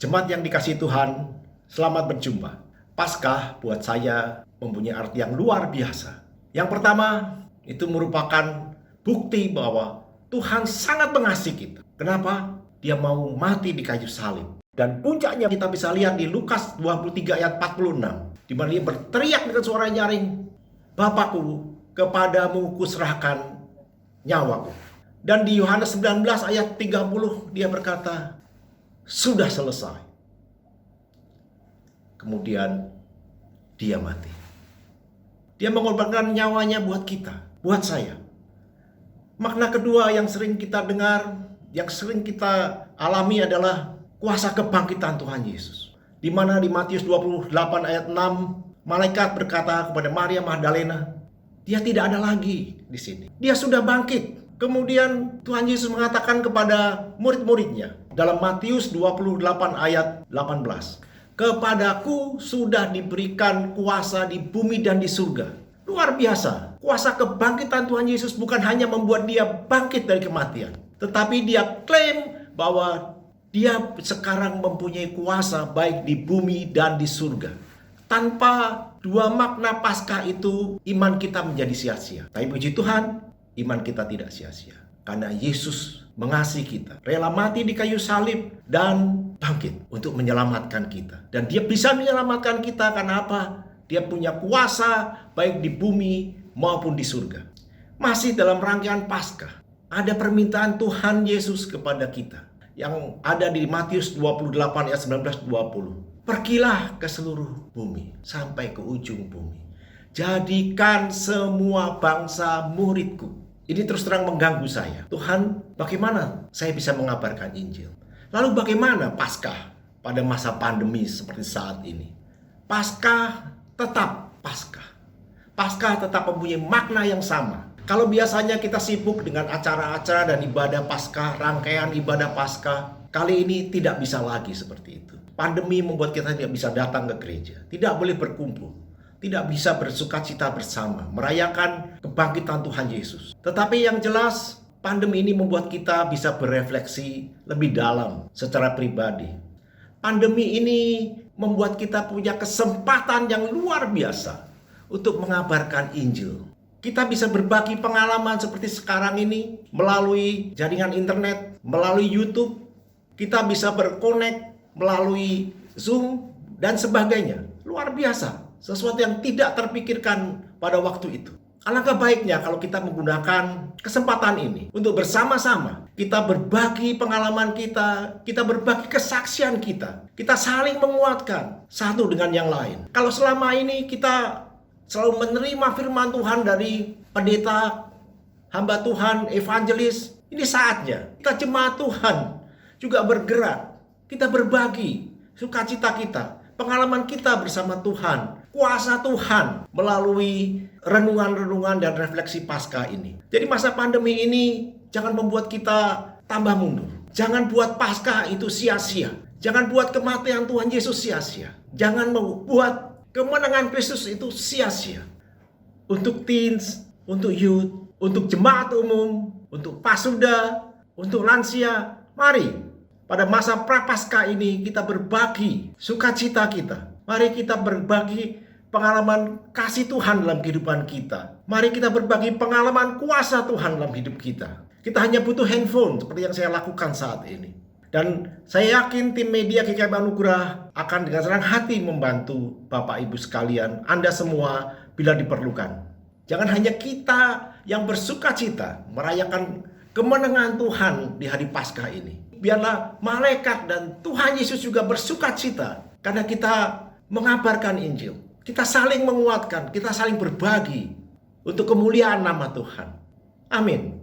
Jemaat yang dikasihi Tuhan, selamat berjumpa. Paskah buat saya mempunyai arti yang luar biasa. Yang pertama, itu merupakan bukti bahwa Tuhan sangat mengasihi kita. Kenapa? Dia mau mati di kayu salib. Dan puncaknya kita bisa lihat di Lukas 23 ayat 46. Di mana dia berteriak dengan suara nyaring, "Bapakku, kepadamu kuserahkan nyawaku." Dan di Yohanes 19 ayat 30 dia berkata, "Sudah selesai." Kemudian dia mati. Dia mengorbankan nyawanya buat kita, buat saya. Makna kedua yang sering kita dengar, yang sering kita alami adalah kuasa kebangkitan Tuhan Yesus. Di mana di Matius 28 ayat 6, malaikat berkata kepada Maria Magdalena, dia tidak ada lagi di sini. Dia sudah bangkit. Kemudian Tuhan Yesus mengatakan kepada murid-muridnya dalam Matius 28 ayat 18, "Kepadaku sudah diberikan kuasa di bumi dan di surga." Luar biasa. Kuasa kebangkitan Tuhan Yesus bukan hanya membuat dia bangkit dari kematian, tetapi dia klaim bahwa dia sekarang mempunyai kuasa baik di bumi dan di surga. Tanpa dua makna Paskah itu, iman kita menjadi sia-sia. Tapi puji Tuhan, iman kita tidak sia-sia. Karena Yesus mengasihi kita, rela mati di kayu salib dan bangkit untuk menyelamatkan kita. Dan dia bisa menyelamatkan kita karena apa? Dia punya kuasa baik di bumi maupun di surga. Masih dalam rangkaian Paskah, ada permintaan Tuhan Yesus kepada kita yang ada di Matius 28 ayat 19-20. "Pergilah ke seluruh bumi sampai ke ujung bumi. Jadikan semua bangsa muridku." Ini terus terang mengganggu saya. Tuhan, bagaimana saya bisa mengabarkan Injil? Lalu bagaimana Paskah pada masa pandemi seperti saat ini? Paskah tetap Paskah. Paskah tetap mempunyai makna yang sama. Kalau biasanya kita sibuk dengan acara-acara dan ibadah Paskah, rangkaian ibadah Paskah, kali ini tidak bisa lagi seperti itu. Pandemi membuat kita tidak bisa datang ke gereja, tidak boleh berkumpul, tidak bisa bersukacita bersama, merayakan kebangkitan Tuhan Yesus. Tetapi yang jelas, pandemi ini membuat kita bisa berefleksi lebih dalam secara pribadi. Pandemi ini membuat kita punya kesempatan yang luar biasa untuk mengabarkan Injil. Kita bisa berbagi pengalaman seperti sekarang ini melalui jaringan internet, melalui YouTube. Kita bisa berkonek melalui Zoom dan sebagainya. Luar biasa. Sesuatu yang tidak terpikirkan pada waktu itu. Alangkah baiknya kalau kita menggunakan kesempatan ini untuk bersama-sama kita berbagi pengalaman kita berbagi kesaksian kita saling menguatkan satu dengan yang lain. Kalau selama ini kita selalu menerima firman Tuhan dari pendeta, hamba Tuhan, evangelis, ini saatnya kita jemaat Tuhan juga bergerak, kita berbagi sukacita kita, pengalaman kita bersama Tuhan, kuasa Tuhan melalui renungan-renungan dan refleksi Paskah ini. Jadi masa pandemi ini jangan membuat kita tambah mundur. Jangan buat Paskah itu sia-sia. Jangan buat kematian Tuhan Yesus sia-sia. Jangan membuat kemenangan Kristus itu sia-sia. Untuk teens, untuk youth, untuk jemaat umum, untuk pasuda, untuk lansia, mari pada masa Prapaskah ini kita berbagi sukacita kita. Mari kita berbagi pengalaman kasih Tuhan dalam kehidupan kita. Mari kita berbagi pengalaman kuasa Tuhan dalam hidup kita. Kita hanya butuh handphone seperti yang saya lakukan saat ini. Dan saya yakin tim media GKI Anugerah akan dengan senang hati membantu Bapak Ibu sekalian, Anda semua bila diperlukan. Jangan hanya kita yang bersukacita merayakan kemenangan Tuhan di hari Paskah ini. Biarlah malaikat dan Tuhan Yesus juga bersukacita karena kita mengabarkan Injil. Kita saling menguatkan, kita saling berbagi untuk kemuliaan nama Tuhan. Amin.